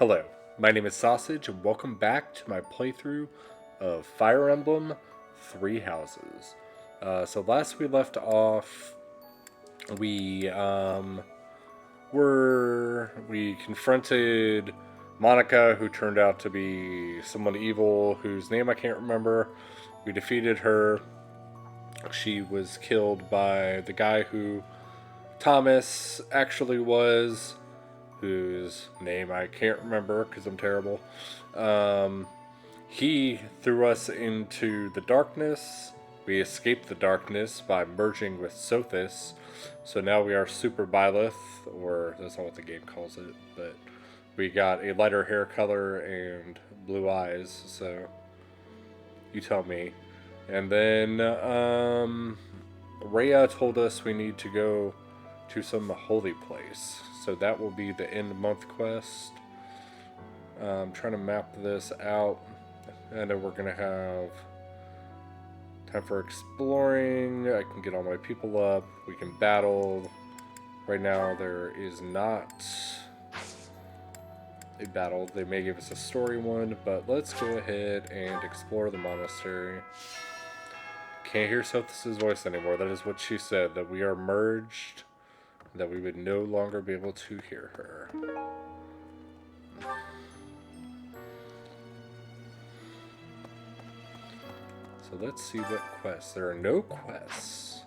Hello, my name is Sausage, and welcome back to my playthrough of Fire Emblem Three Houses. So last we left off, we we confronted Monica, who turned out to be someone evil, whose name I can't remember. We defeated her. She was killed by the guy who Thomas actually was, whose name I can't remember because I'm terrible. He threw us into the darkness. We escaped the darkness by merging with Sothis. So now we are Super Byleth, or that's not what the game calls it, but we got a lighter hair color and blue eyes, so you tell me. And then Rhea told us we need to go to some holy place. So that will be the end month quest. I'm trying to map this out. And then we're going to have time for exploring. I can get all my people up. We can battle. Right now there is not a battle. They may give us a story one, but let's go ahead and explore the monastery. Can't hear Sothis' voice anymore. That is what she said, that we are merged, that we would no longer be able to hear her. So let's see what quests. There are no quests.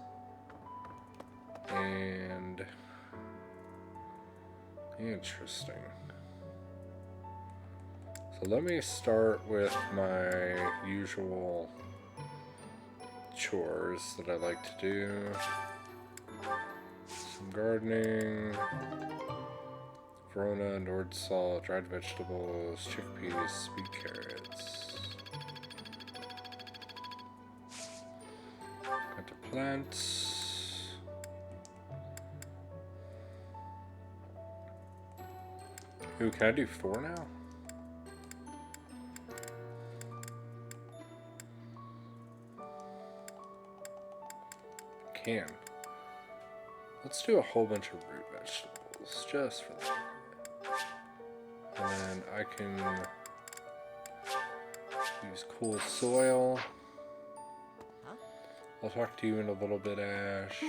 And interesting. So let me start with my usual chores that I like to do. Some gardening, Verona, Nordsaw, dried vegetables, chickpeas, sweet carrots. Got the plants. Ooh, can I do 4 now? Can. Let's do a whole bunch of root vegetables, just for that. And then I can use cool soil. I'll talk to you in a little bit, Ash.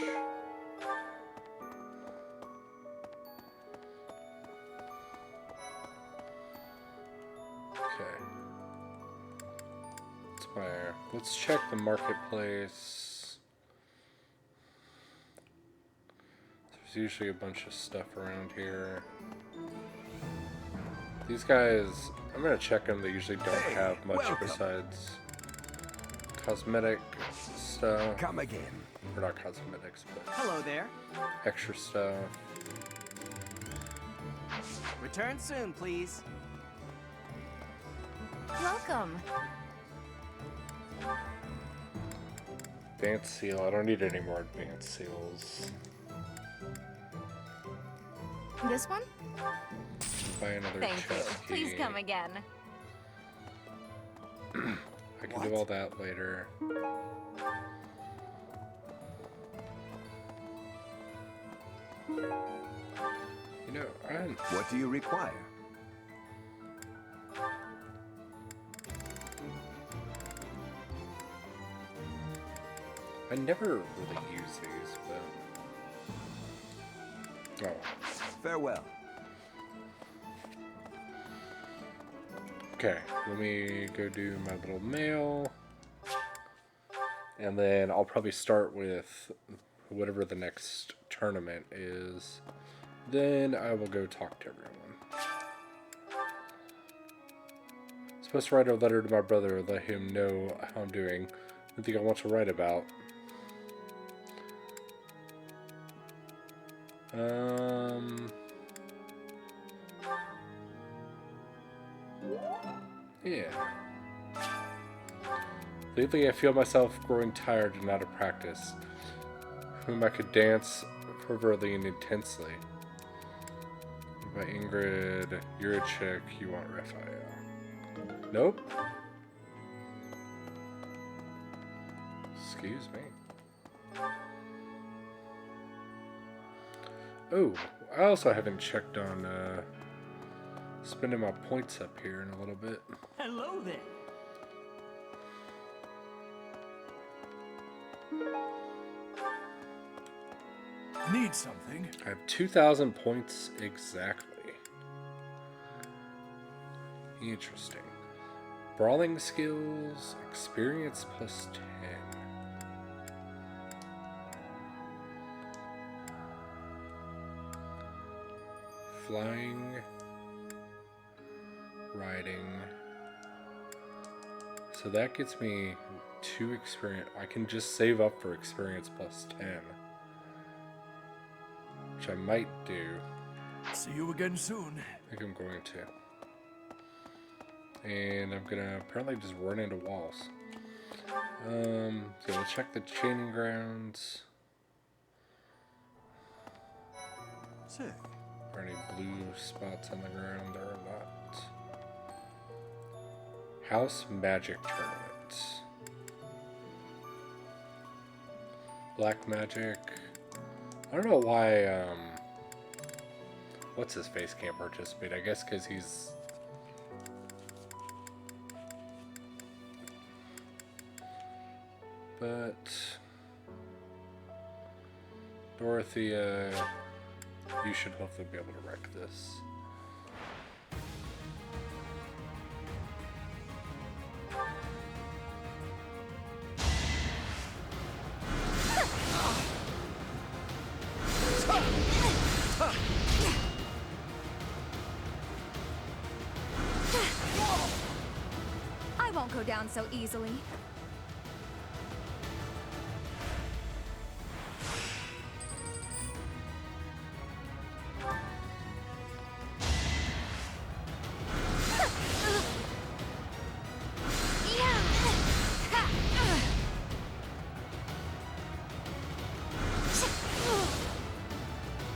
Okay. Let's check the marketplace. There's usually a bunch of stuff around here. These guys, I'm gonna check them. They usually don't have much besides cosmetic stuff. Come again. Or not cosmetics, but hello there. Extra stuff. Return soon, please. Welcome. Advanced seal. I don't need any more advanced seals. This one? Buy another Thank you. chest key. Please come again. I can do all that later. You know, What do you require? I never really use these, but... Oh. Farewell. Okay, let me go do my little mail. And then I'll probably start with whatever the next tournament is. Then I will go talk to everyone. I'm supposed to write a letter to my brother and let him know how I'm doing. I think I want to write about. Yeah. Lately I feel myself growing tired and out of practice, whom I could dance fervently and intensely. By Ingrid, you're a chick, you want Raphael. Nope. Excuse me. Oh, I also haven't checked on spending my points up here in a little bit. Hello there. Need something? I have 2,000 points exactly. Interesting. Brawling skills, experience plus 10. Flying, riding. So that gets me 2 experience. I can just save up for experience plus 10. Which I might do. See you again soon. I think I'm going to. And I'm gonna apparently just run into walls. So we'll check the chaining grounds. Sick. Are any blue spots on the ground? There are not. House Magic Tournament. Black Magic. I don't know why, what's his face can't participate. I guess because he's... But... Dorothea, you should hopefully be able to wreck this. I won't go down so easily.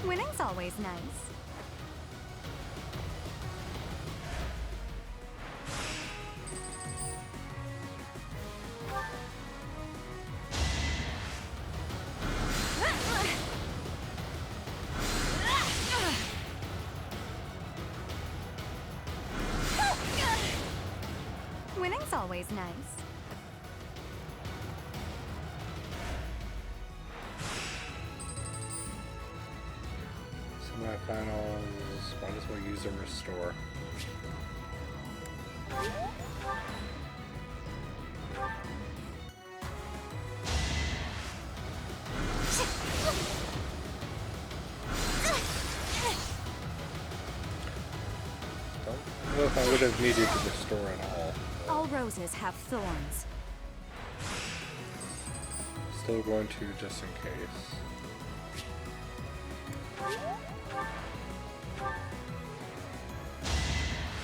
Winning's always nice. Winning's always nice. Semifinals, might as well use a restore. Don't know if I would have needed to restore at all. All roses have thorns. Still going to just in case.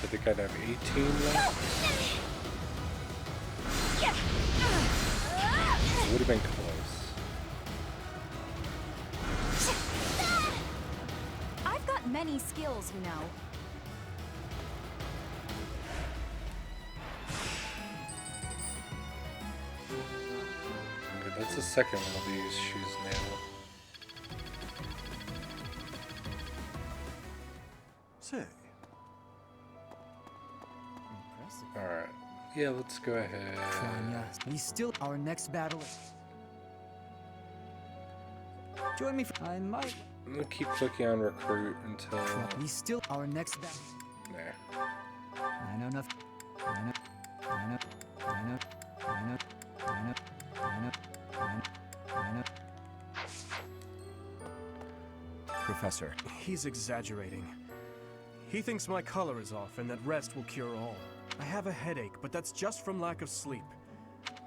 I think I'd have 18 left. It would have been close. I've got many skills, you know. Okay, that's the second one of these shoes now. Sick. Alright. Yeah, let's go ahead. We still our next battle. Join me. I might. I'm gonna keep clicking on recruit until... We still our next battle. Nah. I know nothing. I know. I know. I know. I know. I know. I know. I know. Professor. He's exaggerating. He thinks my color is off and that rest will cure all. I have a headache, but that's just from lack of sleep.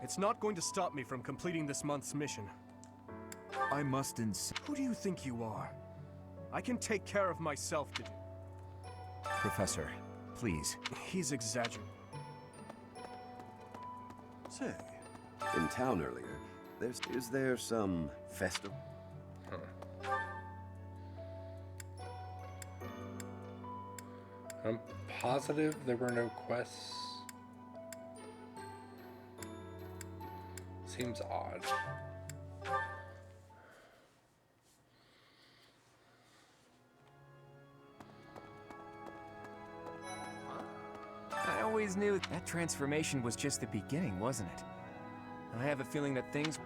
It's not going to stop me from completing this month's mission. I must insist. Who do you think you are? I can take care of myself to do. Professor, please. He's exaggerating. Say, in town earlier, is there some festival? I'm positive there were no quests. Seems odd. always knew that transformation was just the beginning, wasn't it? I have a feeling that things...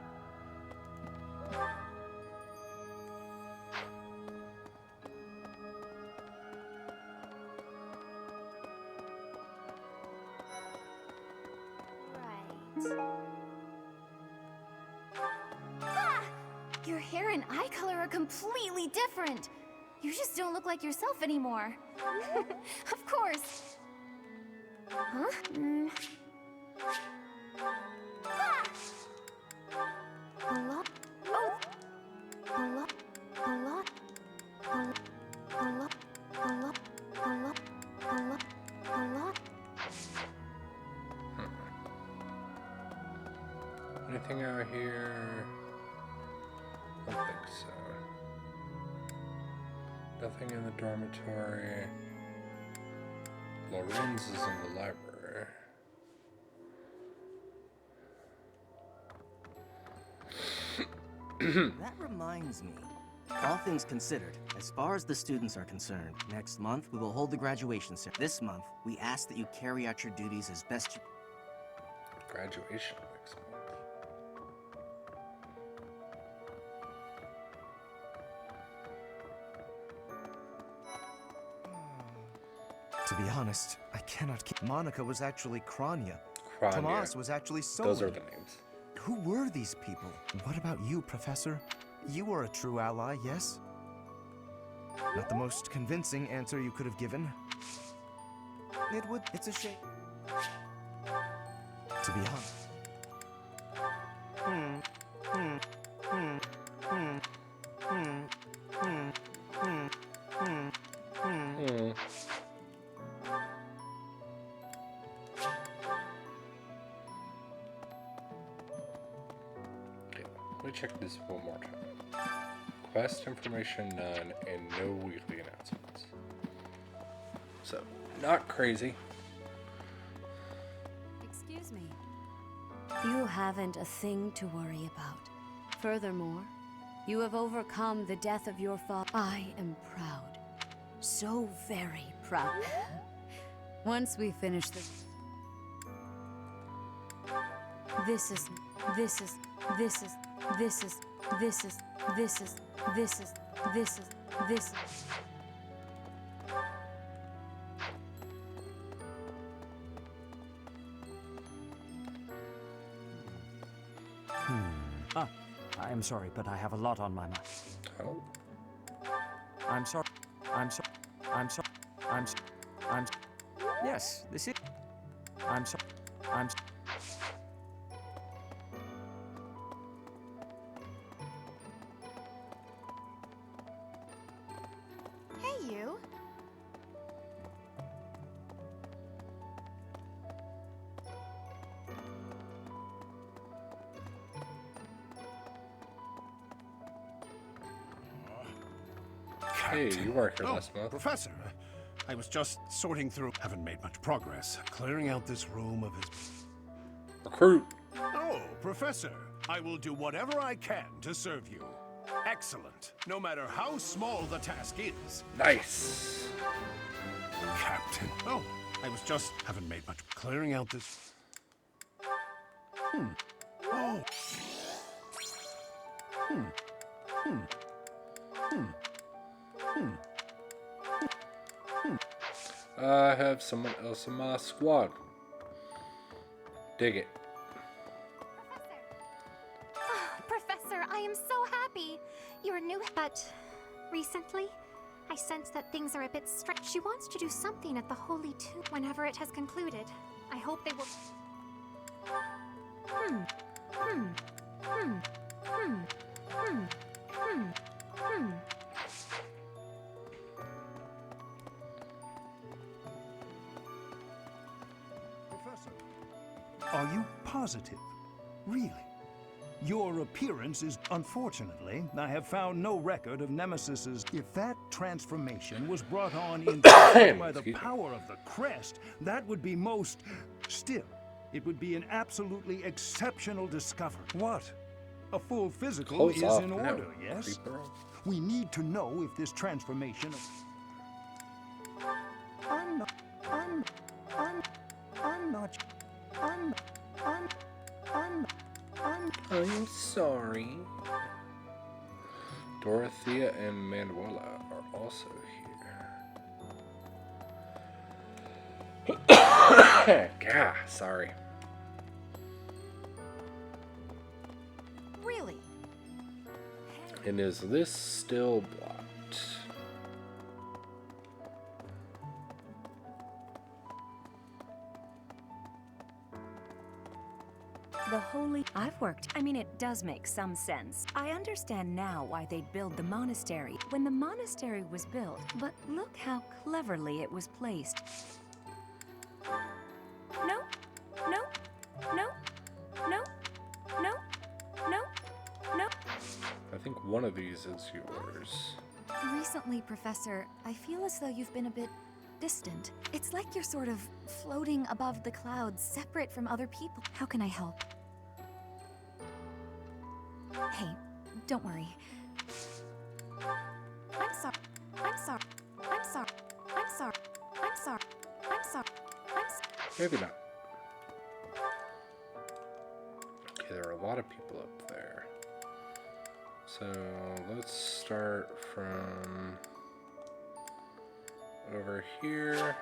Ah! Your hair and eye color are completely different. You just don't look like yourself anymore. Of course. Huh? Ah! A lot. Oh. A lot. A lot. A lot. A lot. A lot. A lot. A lot. A lot. Anything out here? I don't think so. Nothing in the dormitory. Lorenz is in the library. That reminds me. All things considered, as far as the students are concerned, next month we will hold the graduation ceremony. This month, we ask that you carry out your duties as best you... Graduation next month. To be honest, I cannot keep... Monica was actually Kranya. Kranya. Tomas was actually Soli. Those are the names. Who were these people? What about you, Professor? You were a true ally, yes? Not the most convincing answer you could have given. It's a shame. To be honest. Let me check this one more time. Quest information none and no weekly announcements. So, not crazy. Excuse me. You haven't a thing to worry about. Furthermore, you have overcome the death of your father. I am proud. So very proud. Once we finish this... This is... I'm sorry, but I have a lot on my mind. Oh. I'm sorry. Yes, this is... I'm sorry. Hey, you. Hey, you weren't here last month. Professor, I was just sorting through. Haven't made much progress. Clearing out this room of his... Recruit. Oh, Professor, I will do whatever I can to serve you. Excellent. No matter how small the task is. Nice. Captain. Oh, I was just... Haven't made much... Clearing out this... Oh. I have someone else in my squad. Dig it. Professor, I am so happy. You're new, but recently, I sense that things are a bit strict. She wants to do something at the Holy Tomb whenever it has concluded. I hope they will... Professor, are you positive? Really? Your appearance is... Unfortunately, I have found no record of Nemesis's... If that transformation was brought on in by the power of the crest, that would be most... Still, it would be an absolutely exceptional discovery. What? A full physical Close is off in now, order, yes? creeper. We need to know if this transformation... I'm sorry. Dorothea and Manuela are also here. Gah, sorry. Really? And is this still blocked? The holy... I've worked. I mean, it does make some sense. I understand now why they'd build the monastery when the monastery was built, but look how cleverly it was placed. No, no, no, no, no, no, no. I think one of these is yours. Recently, Professor, I feel as though you've been a bit distant. It's like you're sort of floating above the clouds, separate from other people. How can I help? Hey, don't worry. I'm sorry. I'm sorry. I'm sorry. I'm sorry. I'm sorry. I'm sorry. I'm sorry. Maybe not. Okay, there are a lot of people up there. So let's start from over here.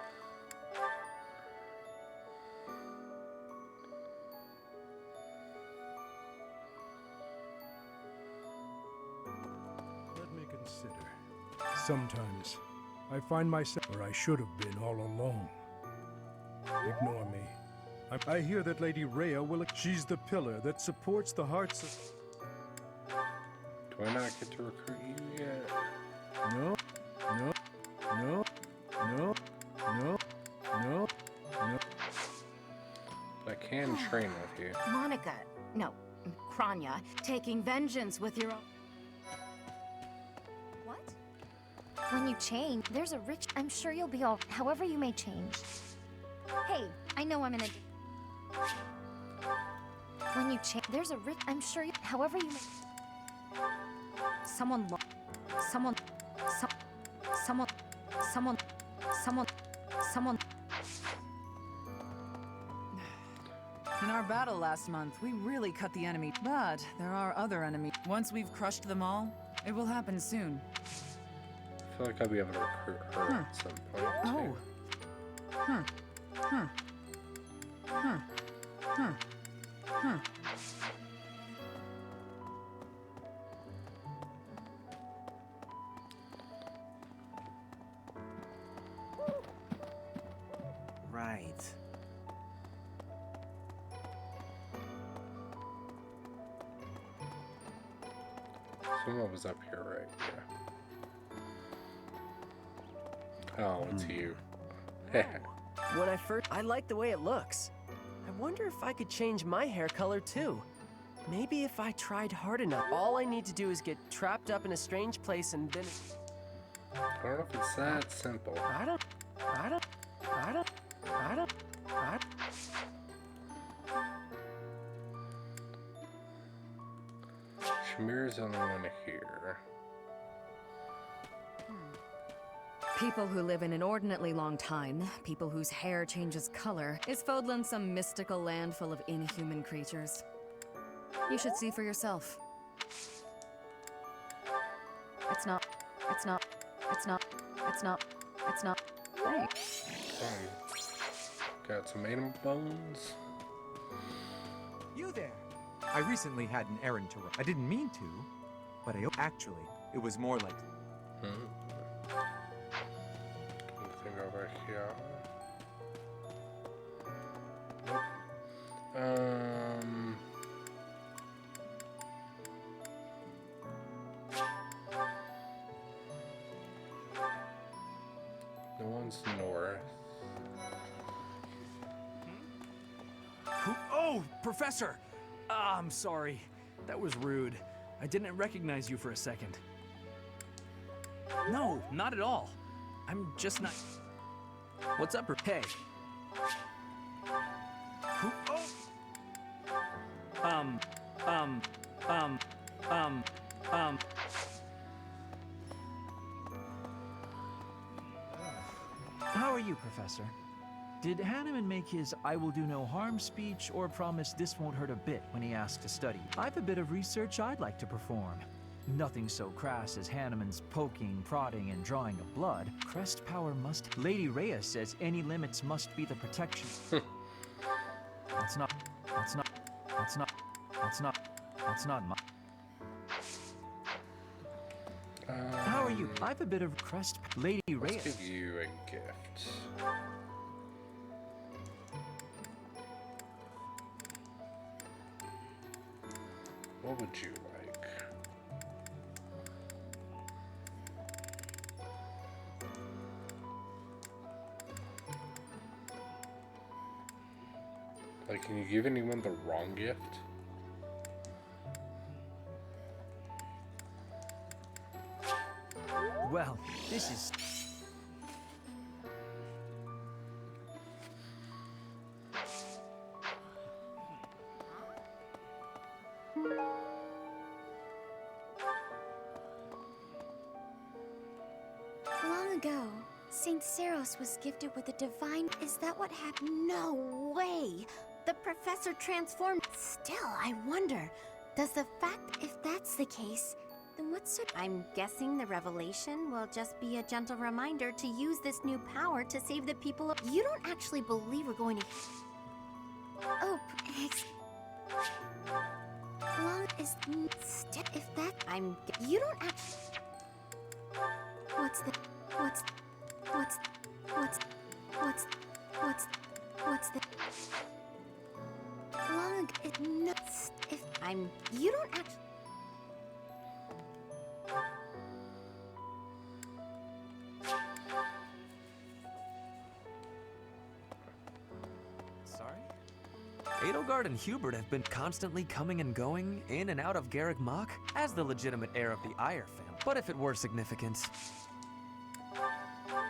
Let me consider. Sometimes I find myself where I should have been all along. Ignore me. I hear that Lady Rhea will... She's the pillar that supports the hearts of... Do I not get to recruit you yet? No, no, no, no, no, no, no. But I can train with you. Monica, no, Kranya, taking vengeance with your own... What? When you change, there's a rich. I'm sure you'll be all. However, you may change. Hey, I know I'm in a. When you change, there's a rich. I'm sure you. However, you may. Someone. Someone. Someone. Someone. Someone. Someone. In our battle last month, we really cut the enemy. But there are other enemies. Once we've crushed them all, it will happen soon. I feel like I'll be able to recruit her at some point too. Huh. Huh. Huh. Huh. Huh. Right. Someone was up here, right? Yeah. Oh, it's you. When I like the way it looks. I wonder if I could change my hair color too. Maybe if I tried hard enough. All I need to do is get trapped up in a strange place and then... I don't know if it's that simple. I don't... Shamir's the only one here. People who live an inordinately long time, people whose hair changes color. Is Fodlan some mystical land full of inhuman creatures? You should see for yourself. It's not. It's not. It's not. It's not. It's not. Thanks. Got some animal bones. You there! I recently had an errand to run. I didn't mean to, but actually, it was more like... Anything over here? Nope. No one's north. Oh, Professor! Ah, I'm sorry. That was rude. I didn't recognize you for a second. No, not at all. I'm just not... What's up, hey? Who? Oh! How are you, Professor? Did Hanneman make his "I will do no harm" speech or promise this won't hurt a bit when he asked to study? I've a bit of research I'd like to perform. Nothing so crass as Hanneman's poking, prodding, and drawing of blood. Crest power must... Lady Rhea says any limits must be the protection. That's not my... How are you? I've a bit of crest... Lady Rhea... Let's give you a gift. What would you like? Like, can you give anyone the wrong gift? Well, this is... Long ago, Saint Seros was gifted with a divine... Is that what happened? No way! The professor transformed... Still, I wonder, does the fact... If that's the case, then what's... I'm guessing the revelation will just be a gentle reminder to use this new power to save the people of... You don't actually believe we're going to... Oh, Long is... If that... You don't actually... What's the long it nuts if you don't actually Sorry? Edelgard and Hubert have been constantly coming and going, in and out of Garrick Mach, as the legitimate heir of the Eyre family. But if it were significant...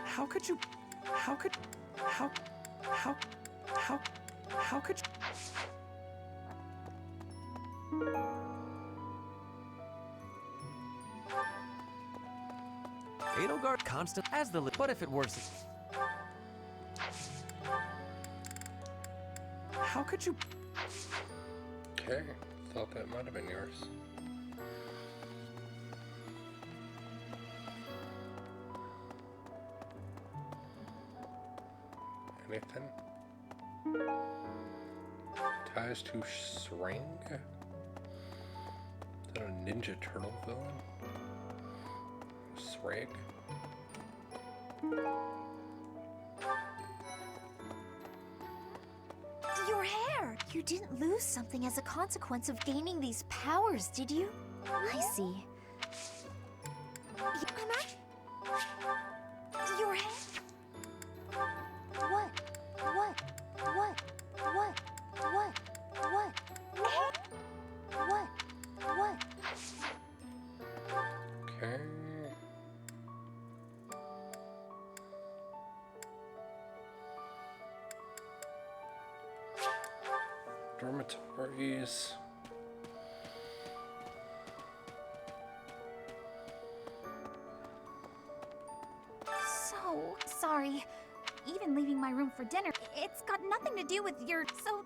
How could you... How could you... Edelgard constant as the... But if it were... How could you... Okay, thought that might have been yours. Anything? Ties to Shrang? Is that a Ninja Turtle villain? Shrag? Your hair! You didn't lose something as a consequence of gaining these powers, did you? I see. Your hair? What? Okay. Dormitories. So sorry. Even leaving my room for dinner, it's got nothing to do with your... So,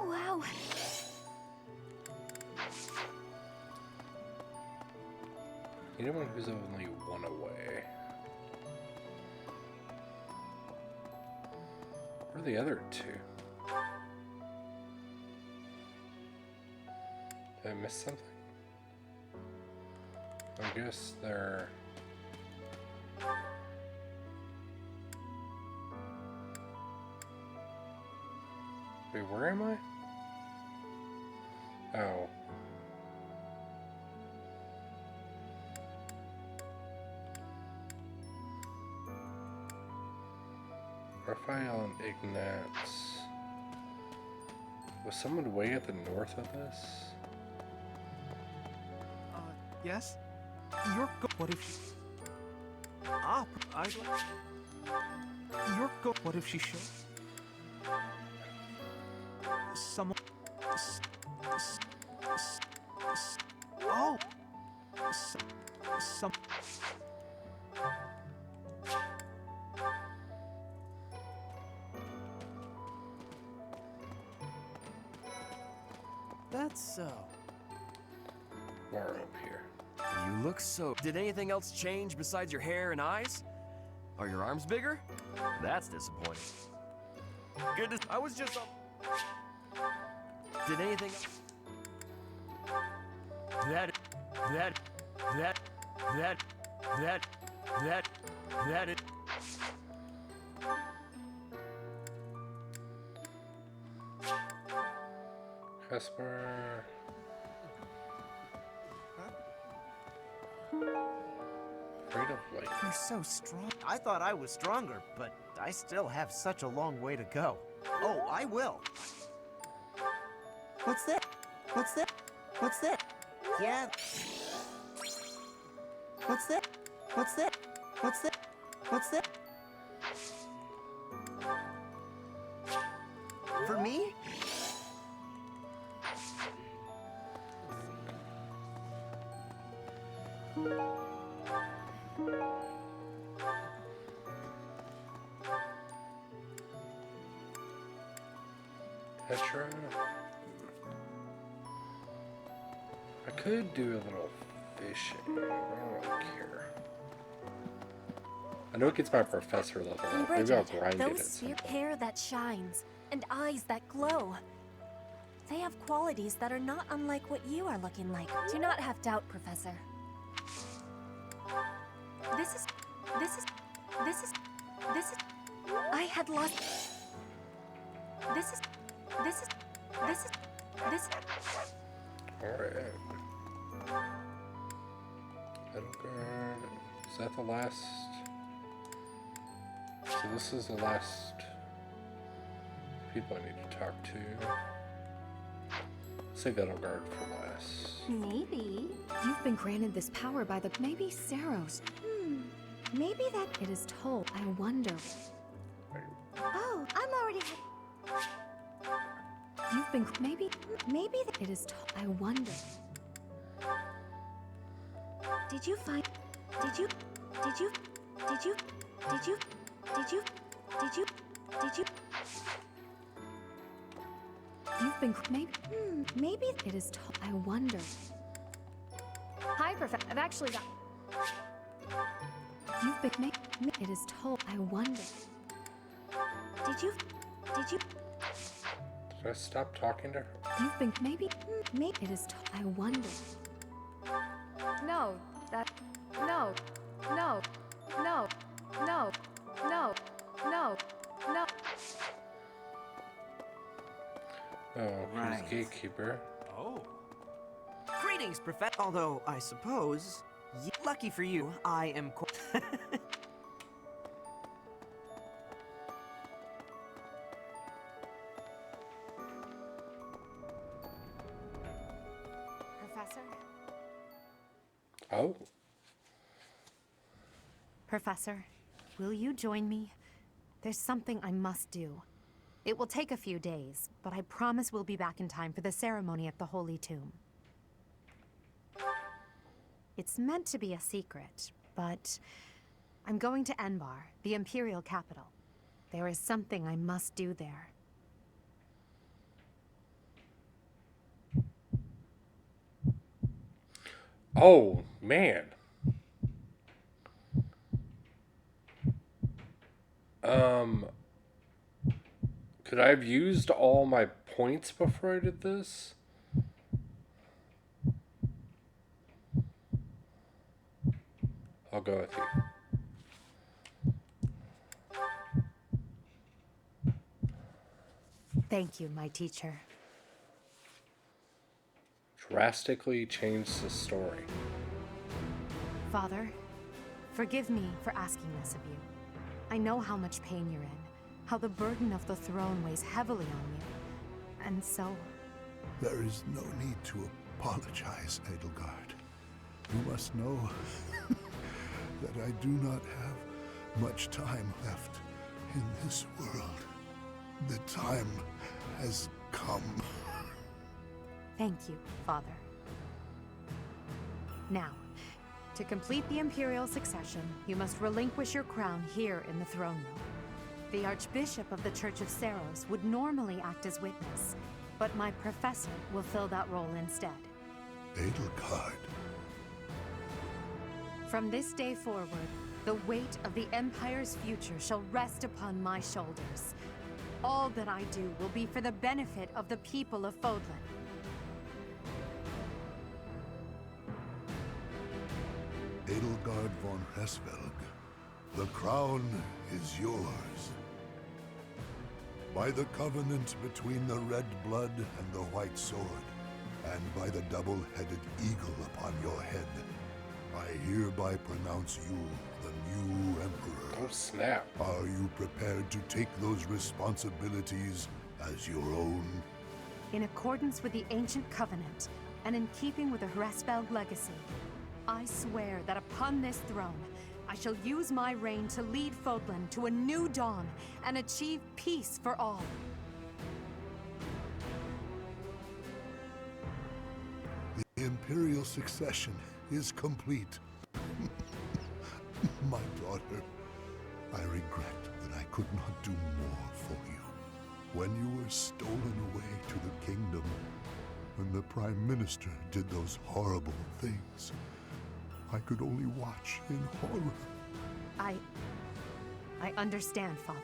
Wow. Anyone who's only one away. Where are the other two? Did I miss something? I guess they're... Wait, where am I? Oh. Raphael and Ignatz. Was someone way at the north of this? Yes? What if... You're go. What if she should? Someone. Oh. Some. That's so. More up here. You look so... Did anything else change besides your hair and eyes? Are your arms bigger? That's disappointing. Goodness, I was just... Did anything... That it... Casper. Afraid of light. You're so strong. I thought I was stronger, but I still have such a long way to go. Oh, I will. What's that? What's that? What's that? Yeah. What's that? What's that? What's that? What's that? For me? Petra. I could do a little fishing. I don't really care. I know it gets my professor level up. Maybe I'll grind it at those some point. hair that shines and eyes that glow. They have qualities that are not unlike what you are looking like. Do not have doubt, Professor. This is... I had lost... This is... Alright. Edelgard. Is that the last? So this is the last people I need to talk to. Save Edelgard for last. Maybe. You've been granted this power by the... Maybe Saros. Maybe that... It is told. I wonder... Oh, I'm already... You've been... Maybe that... It is told. I wonder... Did you find... You've been... Maybe it is told. I wonder... Hi, Professor. I've actually got... You've been... It is told. I wonder... Did you... Did I stop talking to her? You've been... Maybe... It is told. I wonder... No, that... No. No. No. No. No. No. No. Oh, Right. he's gatekeeper. Oh. Greetings, Professor. Although, I suppose... Lucky for you, I am Professor? Oh. Professor, will you join me? There's something I must do. It will take a few days, but I promise we'll be back in time for the ceremony at the Holy Tomb. It's meant to be a secret, but I'm going to Enbar, the Imperial capital. There is something I must do there. Oh, man. Could I have used all my points before I did this? I'll go with you. Thank you, my teacher. Drastically changed the story. Father, forgive me for asking this of you. I know how much pain you're in, how the burden of the throne weighs heavily on you. And so... There is no need to apologize, Edelgard. You must know that I do not have much time left in this world. The time has come. Thank you, Father. Now, to complete the imperial succession, you must relinquish your crown here in the throne room. The Archbishop of the Church of Seros would normally act as witness, but my professor will fill that role instead. Edelgard. From this day forward, the weight of the Empire's future shall rest upon my shoulders. All that I do will be for the benefit of the people of Fodlan. Edelgard von Hesvelg, the crown is yours. By the covenant between the red blood and the white sword, and by the double-headed eagle upon your head, I hereby pronounce you the new emperor. Oh, snap. Are you prepared to take those responsibilities as your own? In accordance with the ancient covenant, and in keeping with the Hresvelg legacy, I swear that upon this throne, I shall use my reign to lead Fodlan to a new dawn and achieve peace for all. The imperial succession is complete. My daughter, I regret that I could not do more for you. When you were stolen away to the kingdom, when the Prime Minister did those horrible things, I could only watch in horror. I understand, Father.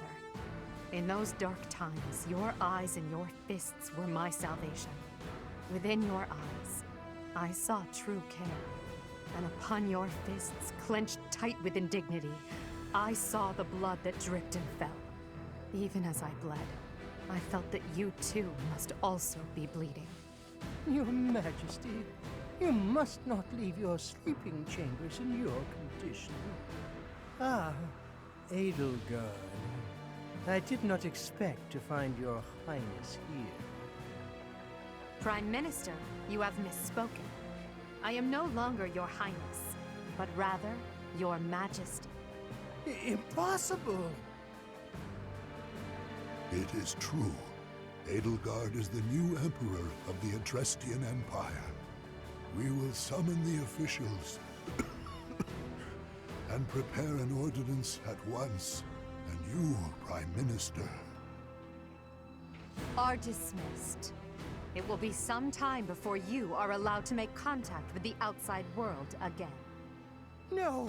In those dark times, your eyes and your fists were my salvation. Within your eyes, I saw true care. And upon your fists, clenched tight with indignity, I saw the blood that dripped and fell. Even as I bled, I felt that you too must also be bleeding. Your Majesty, you must not leave your sleeping chambers in your condition. Ah, Edelgard. I did not expect to find your Highness here. Prime Minister, you have misspoken. I am no longer your Highness, but rather your Majesty. Impossible! It is true. Edelgard is the new emperor of the Adrestian Empire. We will summon the officials and prepare an ordinance at once, and you, Prime Minister. Are dismissed. It will be some time before you are allowed to make contact with the outside world again. No!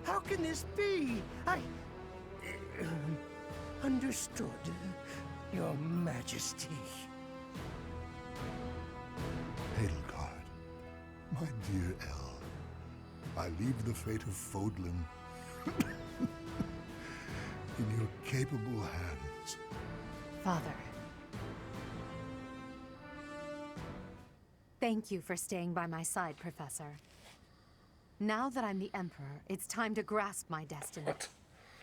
How can this be? Understood, Your Majesty. Edelgard, my dear Elle, I leave the fate of Fodlan in your capable hands. Father. Thank you for staying by my side, Professor. Now that I'm the Emperor, it's time to grasp my destiny. What?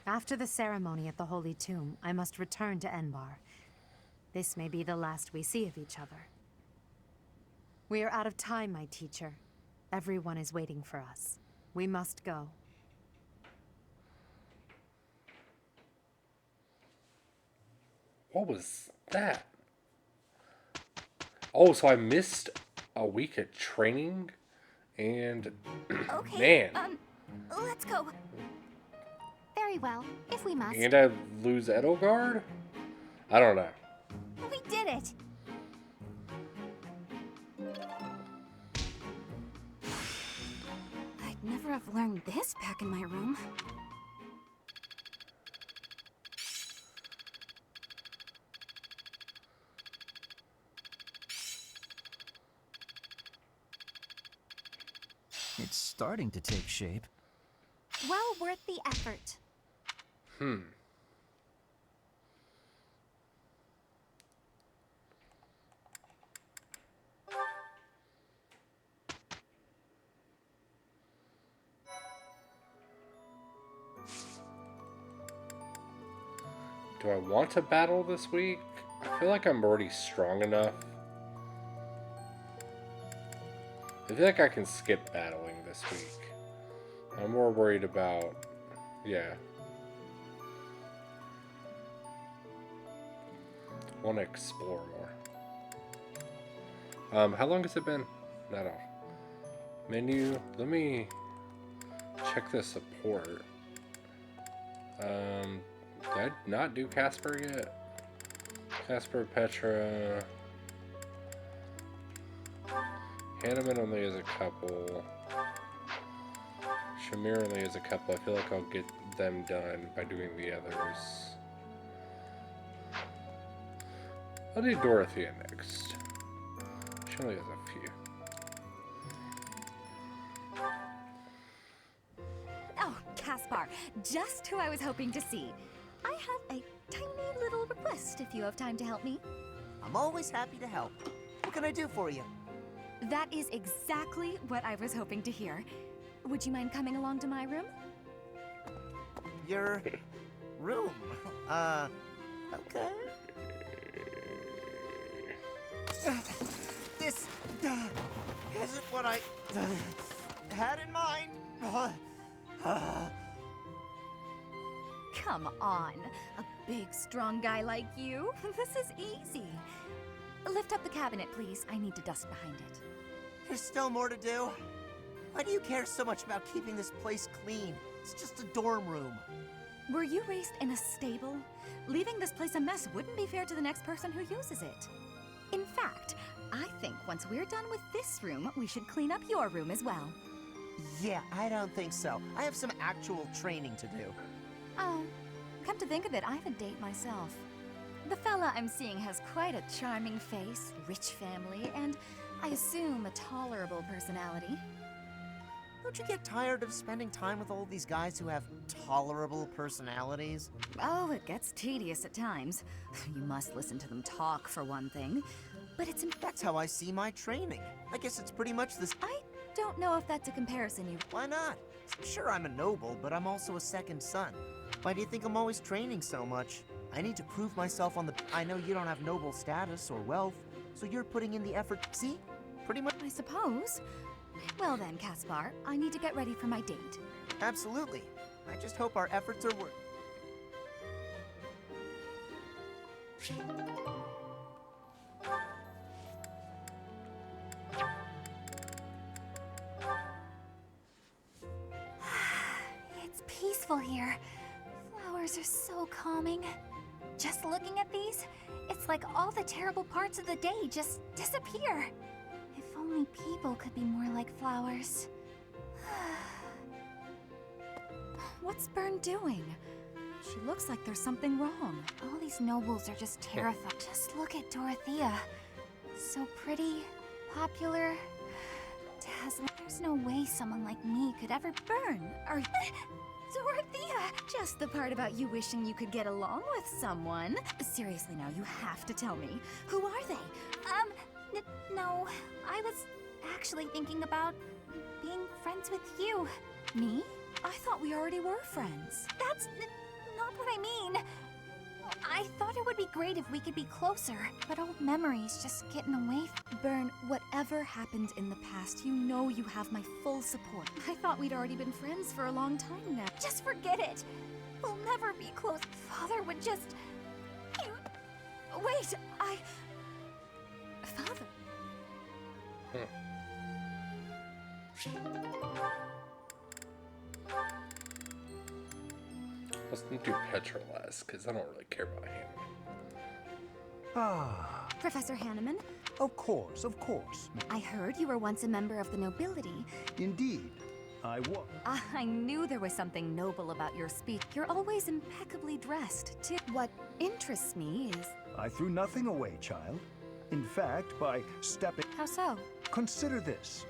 After the ceremony at the Holy Tomb, I must return to Enbar. This may be the last we see of each other. We are out of time, my teacher. Everyone is waiting for us. We must go. What was that? Oh, so I missed a week of training, and Okay, man, let's go. Very well, if we must. and I lose Edelgard? I don't know. We did it! I'd never have learned this back in my room. It's starting to take shape. Well worth the effort. Do I want to battle this week? I feel like I'm already strong enough. I feel like I can skip battling this week. I'm more worried about, yeah. I want to explore more. How long has it been? Not all. Menu. Let me check the support. Did I not do Casper yet? Casper, Petra. Hanneman only has a couple. Shamir only has a couple. I feel like I'll get them done by doing the others. I'll do Dorothea next. She only has a few. Oh, Caspar, just who I was hoping to see. I have a tiny little request if you have time to help me. I'm always happy to help. What can I do for you? That is exactly what I was hoping to hear. Would you mind coming along to my room? Your room? Okay. This isn't what I had in mind. Come on, a big, strong guy like you. This is easy. Lift up the cabinet, please. I need to dust behind it. There's still more to do. Why do you care so much about keeping this place clean? It's just a dorm room. Were you raised in a stable? Leaving this place a mess wouldn't be fair to the next person who uses it. In fact, I think once we're done with this room, we should clean up your room as well. Yeah, I don't think so. I have some actual training to do. Oh, come to think of it, I have a date myself. The fella I'm seeing has quite a charming face, rich family, and I assume a tolerable personality. Don't you get tired of spending time with all these guys who have tolerable personalities? Oh, it gets tedious at times. You must listen to them talk, for one thing. But that's how I see my training. I guess it's pretty much this. I don't know if that's a comparison you... Why not? Sure, I'm a noble, but I'm also a second son. Why do you think I'm always training so much? I need to prove myself on the... I know you don't have noble status or wealth, so you're putting in the effort. See? Pretty much... I suppose. Well then, Caspar, I need to get ready for my date. Absolutely. I just hope our efforts are worth... It's peaceful here. Flowers are so calming. Just looking at these, it's like all the terrible parts of the day just disappear. If only people could be more like flowers. What's Bern doing? She looks like there's something wrong. All these nobles are just terrified. Just look at Dorothea. So pretty, popular, dazzling. There's no way someone like me could ever... Bern, are you... Dorothea! Just the part about you wishing you could get along with someone. Seriously now, you have to tell me. Who are they? No. I was actually thinking about being friends with you. Me? I thought we already were friends. That's not what I mean. I thought it would be great if we could be closer, but old memories just get in the way. Bern, whatever happened in the past, you know you have my full support. I thought we'd already been friends for a long time now. Just forget it. We'll never be close. Father would just... Wait, Father... Let's do Petra last, because I don't really care about him. Ah. Professor Hanneman? Of course, of course. I heard you were once a member of the nobility. Indeed, I was. I knew there was something noble about your speech. You're always impeccably dressed, too. What interests me is... I threw nothing away, child. In fact, by stepping... How so? Consider this.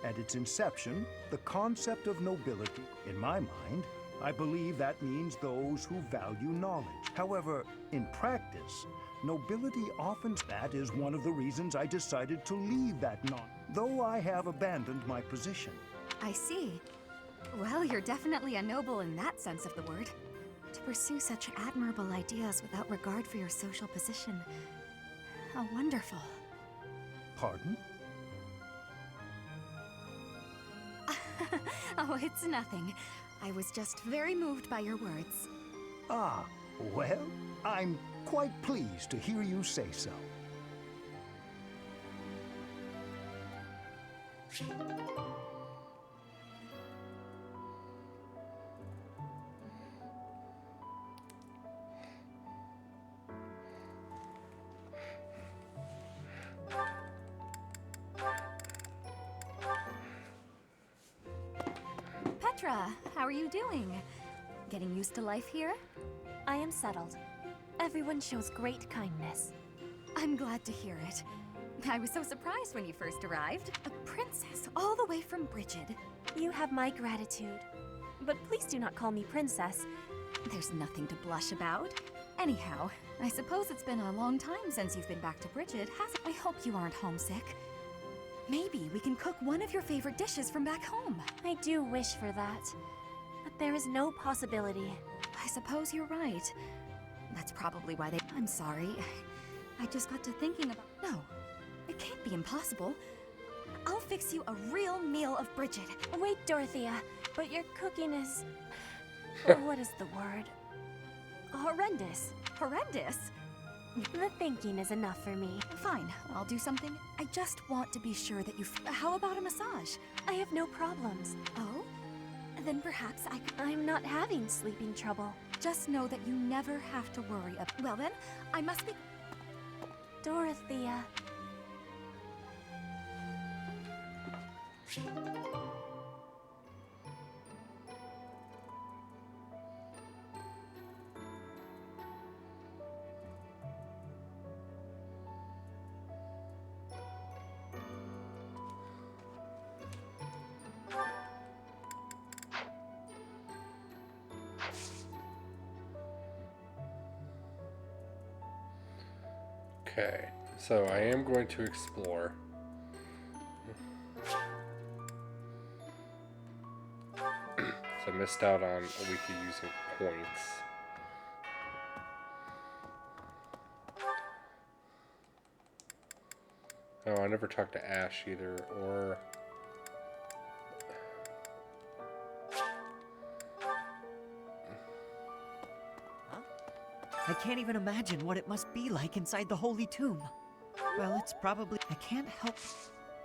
At its inception, the concept of nobility, in my mind, I believe that means those who value knowledge. However, in practice, nobility often... That is one of the reasons I decided to leave that though I have abandoned my position. I see. Well, you're definitely a noble in that sense of the word. To pursue such admirable ideas without regard for your social position. How wonderful. Pardon? Oh, it's nothing. I was just very moved by your words. Ah, well, I'm quite pleased to hear you say so. Petra, how are you doing? Getting used to life here? I am settled. Everyone shows great kindness. I'm glad to hear it. I was so surprised when you first arrived. A princess all the way from Brigid. You have my gratitude. But please do not call me princess. There's nothing to blush about. Anyhow, I suppose it's been a long time since you've been back to Brigid, hasn't it? I hope you aren't homesick. Maybe we can cook one of your favorite dishes from back home. I do wish for that. But there is no possibility. I suppose you're right. That's probably why they... I'm sorry. I just got to thinking about... No, it can't be impossible. I'll fix you a real meal of Brigid. Wait, Dorothea, but your cooking is... what is the word? Horrendous. Horrendous? The thinking is enough for me. Fine, I'll do something. I just want to be sure that you... How about a massage? I have no problems. Oh? Then perhaps I could... I'm not having sleeping trouble. Just know that you never have to worry about... Well then, I must be... Dorothea. Okay, so I am going to explore. So I missed out on a week of using points. Oh, I never talked to Ash either, or... I can't even imagine what it must be like inside the Holy Tomb. Well, it's probably... I can't help...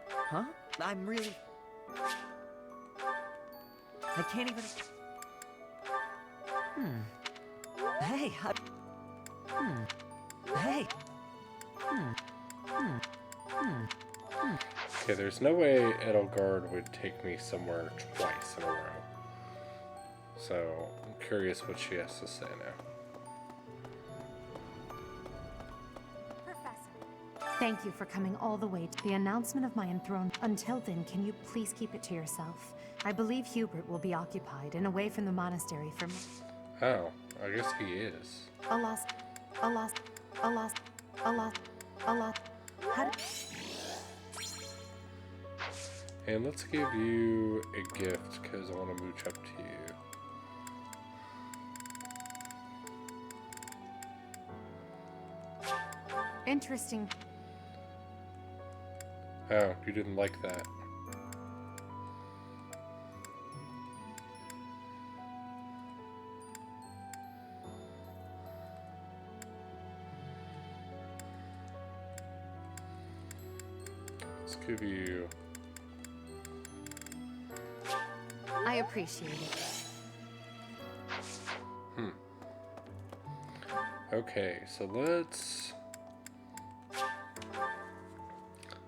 Huh? I'm really... I can't even... Hey, Hey! Okay, there's no way Edelgard would take me somewhere twice in a row. So, I'm curious what she has to say now. Thank you for coming all the way to the announcement of my enthronement. Until then, can you please keep it to yourself? I believe Hubert will be occupied and away from the monastery for... Oh, I guess he is. Alas. How do... And let's give you a gift, because I want to mooch up to you. Interesting. Oh, you didn't like that. Let's give you... I appreciate it. Okay, so let's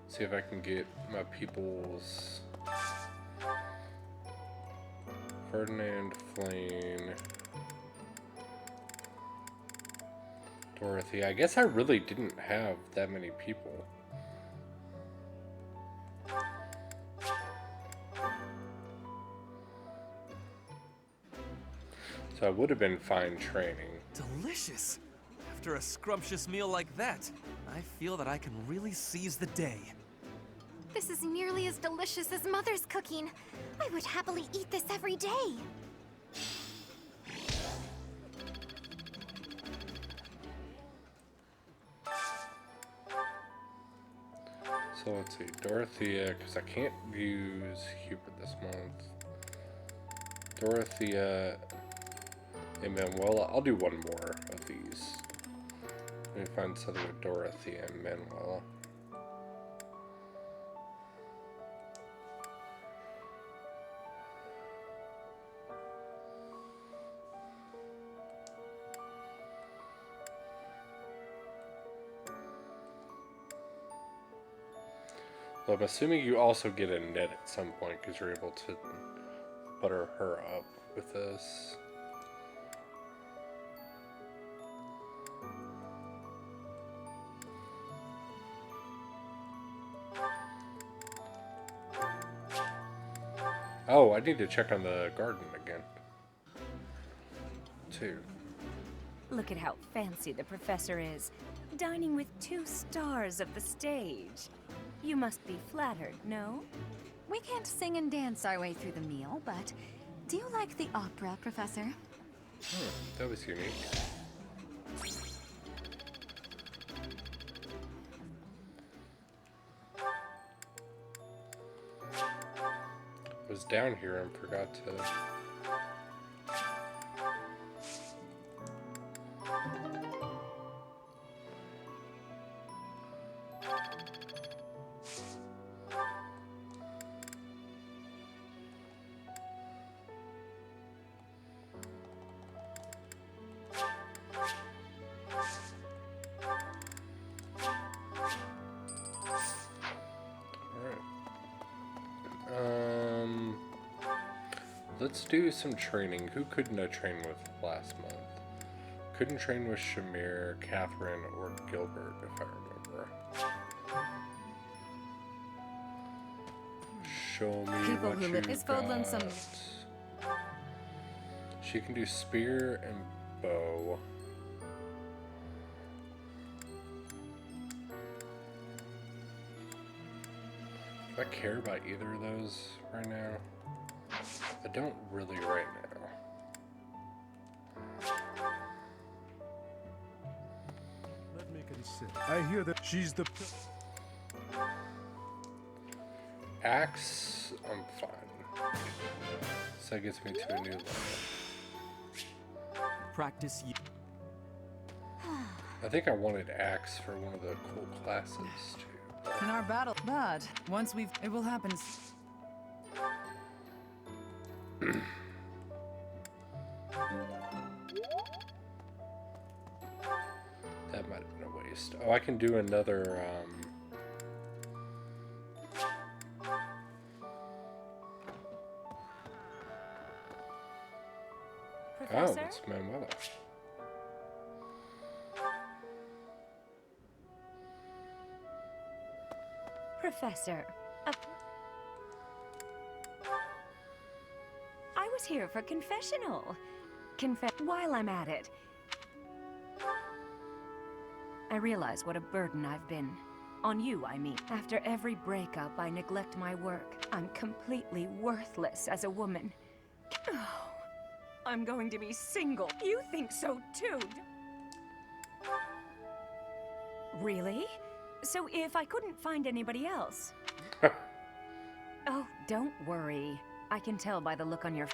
see if I can get my people's Ferdinand, Flame, Dorothy. I guess I really didn't have that many people. So I would have been fine training. Delicious! After a scrumptious meal like that, I feel that I can really seize the day. This is nearly as delicious as Mother's cooking. I would happily eat this every day. So let's see, Dorothea, because I can't use Hubert this month. Dorothea and Manuela. I'll do one more of these. Let me find something with Dorothea and Manuela. Well, I'm assuming you also get a net at some point because you're able to butter her up with this. Oh, I need to check on the garden again, too. Look at how fancy the professor is, dining with 2 stars of the stage. You must be flattered, no? We can't sing and dance our way through the meal, but do you like the opera, Professor? That was unique. I was down here and forgot to... Let's do some training. Who couldn't I train with last month? Couldn't train with Shamir, Catherine, or Gilbert, if I remember. Show me People what who you live is Fodlan some. got. She can do spear and bow. Do I care about either of those right now? I don't really right now. Let me consider. I hear that she's the... Axe, I'm fine. So that gets me to a new level. Practice you. Ah. I think I wanted Axe for one of the cool classes too. In our battle, but once it will happen. That might have been a waste. Oh, I can do another, Professor? Oh, it's Manuela. Professor, I was here for confessional. While I'm at it, I realize what a burden I've been. On you, I mean. After every breakup, I neglect my work. I'm completely worthless as a woman. Oh, I'm going to be single. You think so too? Really? So if I couldn't find anybody else? Oh, don't worry. I can tell by the look on your...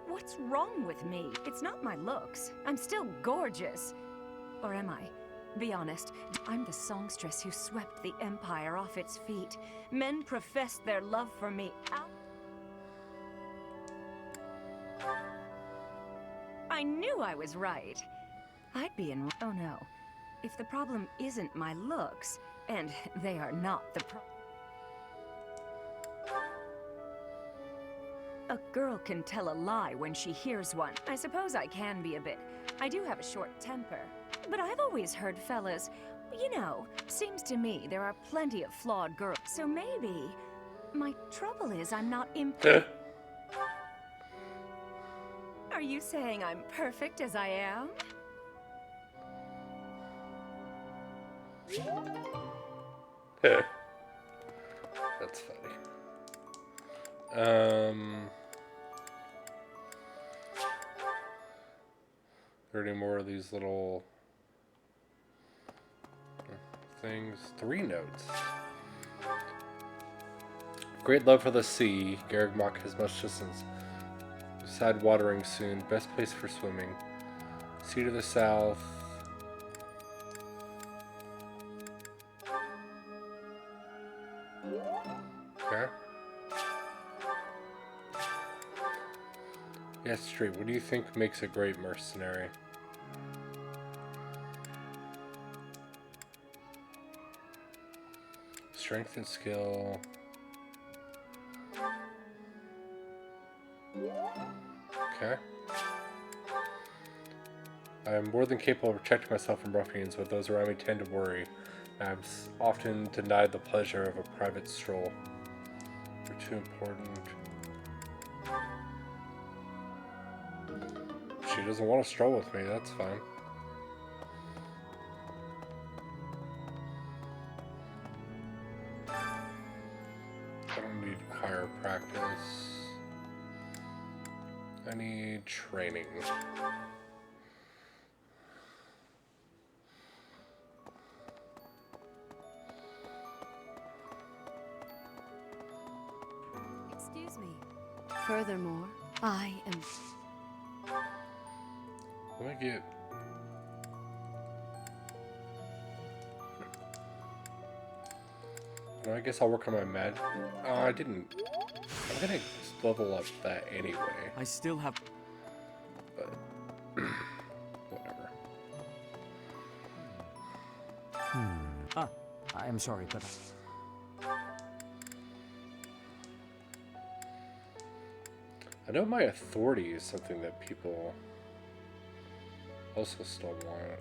What's wrong with me? It's not my looks. I'm still gorgeous. Or am I? Be honest. I'm the songstress who swept the Empire off its feet. Men professed their love for me. I knew I was right. I'd be in... Oh no. If the problem isn't my looks, and they are not the problem... A girl can tell a lie when she hears one. I suppose I can be a bit. I do have a short temper. But I've always heard fellas, you know, seems to me there are plenty of flawed girls. So maybe my trouble is I'm not Are you saying I'm perfect as I am? That's funny. Are there any more of these little things? 3 notes. Great love for the sea. Garreg Mach has much distance. Side watering soon. Best place for swimming. Sea to the south. Okay. Yes, Street. What do you think makes a great mercenary? Strength and skill. Okay. I am more than capable of protecting myself from ruffians, but those around me tend to worry. I am often denied the pleasure of a private stroll. They're too important. She doesn't want to stroll with me, that's fine. I don't need higher practice. I need training. Excuse me. Furthermore, I am... Let me get... Well, I guess I'll work on my med. I didn't... I'm gonna level up that anyway. I still have... But... whatever. I am sorry, but... I know my authority is something that people also still want.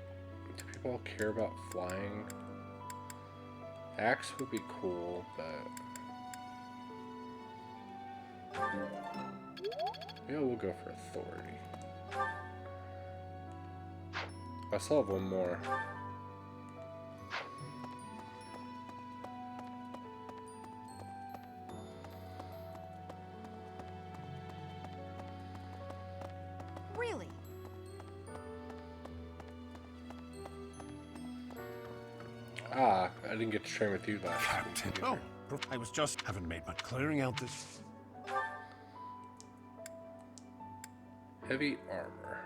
Do people care about flying? Axe would be cool, but... yeah, we'll go for authority. I still have one more. Really? Ah, I didn't get to train with you last week. Oh, I was just haven't made much clearing out this. Heavy armor.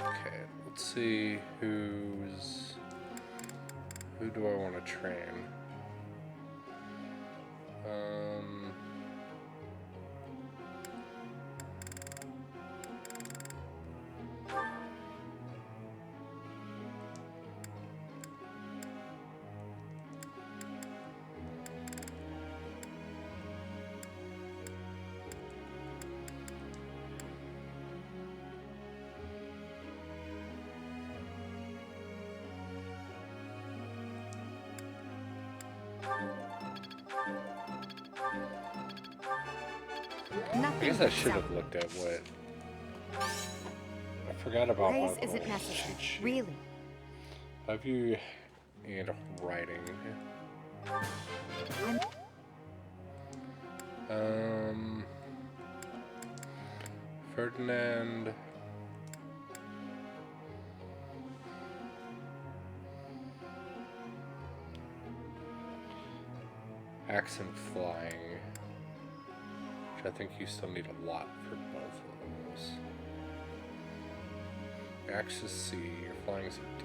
Okay, let's see who do I want to train? I guess I should have looked at what... I forgot about Praise my isn't necessary. Really? Have you... and writing. Ferdinand... Accent flying. I think you still need a lot for both of those. Axis C, you're flying some D+.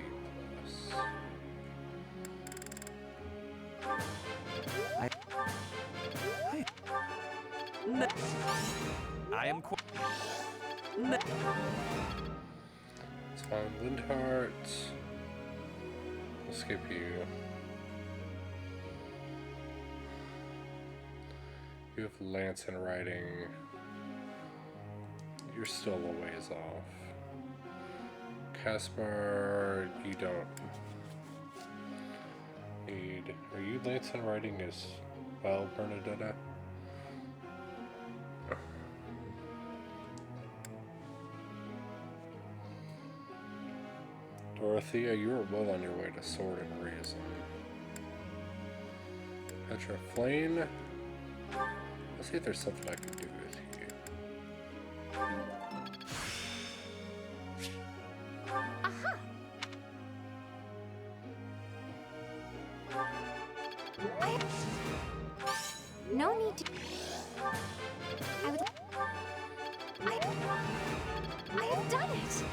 I am It's fine. Lindhart. We'll skip you. You have Lance and Riding. You're still a ways off. Caspar, you don't need. Are you Lance and Riding as well, Bernadetta? Dorothea, you are well on your way to sword and reason. Petra Flame. Let's see if there's something I can do with you. Aha! No need to. I have done it.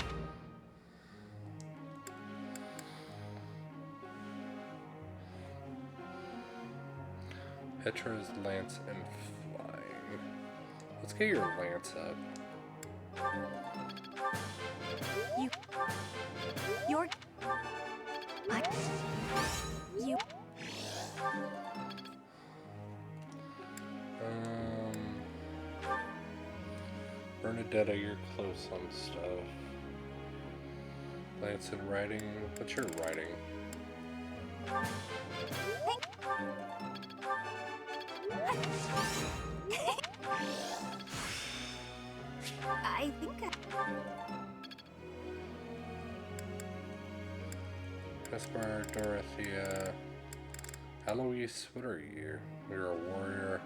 Petra's lance and flying. Let's get your lance up. You're. You. Bernadetta, you're close on stuff. Lance and writing. What's your writing? I think Caspar, Dorothea, Eloise, what are you? You're a warrior.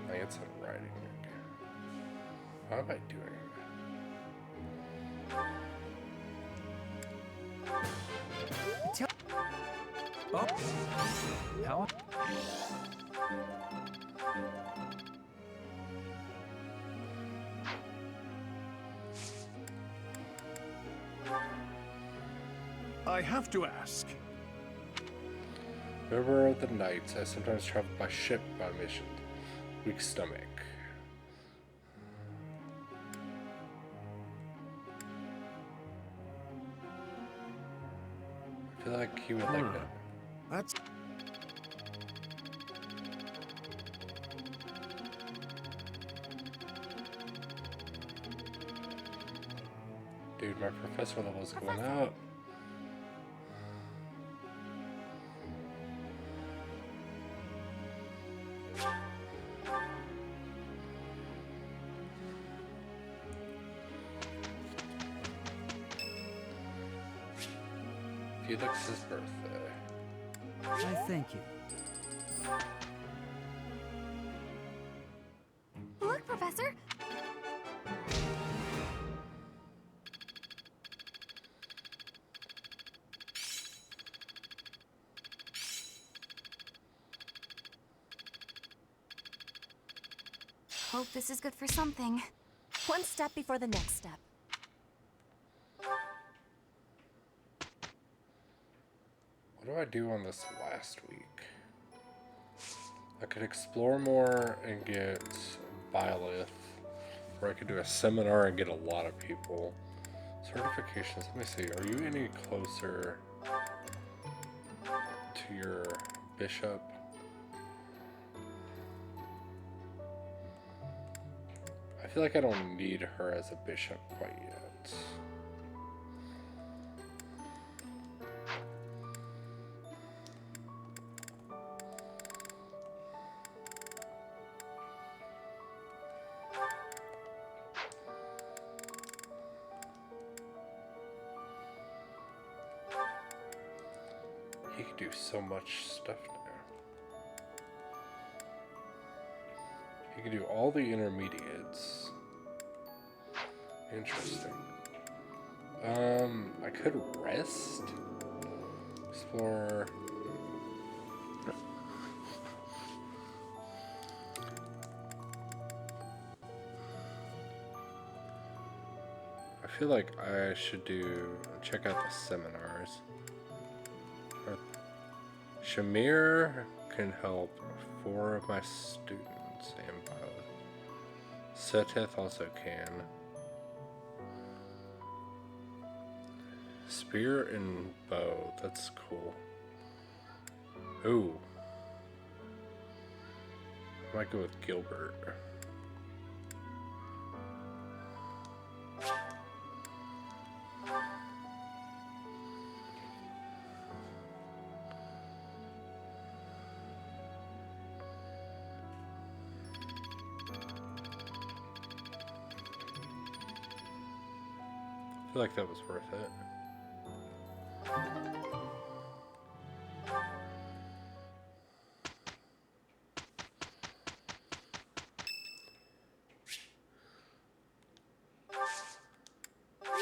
Lance and writing. How am I doing? Oh. How? I have to ask. Member of the Knights, I sometimes travel by ship by mission. Weak stomach. I feel like he would like that. That's... Dude, my professor level's going up. Felix's birthday. I thank you. Look, Professor. Hope this is good for something. One step before the next step. What do I do on this last week? I could explore more and get Byleth, or I could do a seminar and get a lot of people. Certifications, let me see, are you any closer to your bishop? I feel like I don't need her as a bishop quite yet. He can do so much stuff now. He can do all the intermediates. Interesting. I could rest. Explore. I feel like I should check out the seminars. Shamir can help 4 of my students and pilot. Seteth also can. Spear and bow, that's cool. Ooh. I might go with Gilbert. feel like that was worth it.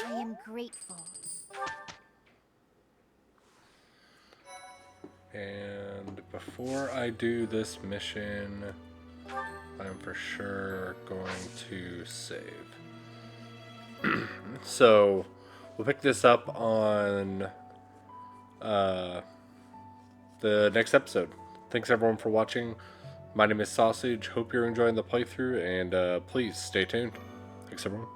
I am grateful. And before I do this mission, I'm for sure going to save. So we'll pick this up on the next episode. Thanks everyone for watching. My name is Sausage. Hope you're enjoying the playthrough, and please stay tuned. Thanks everyone.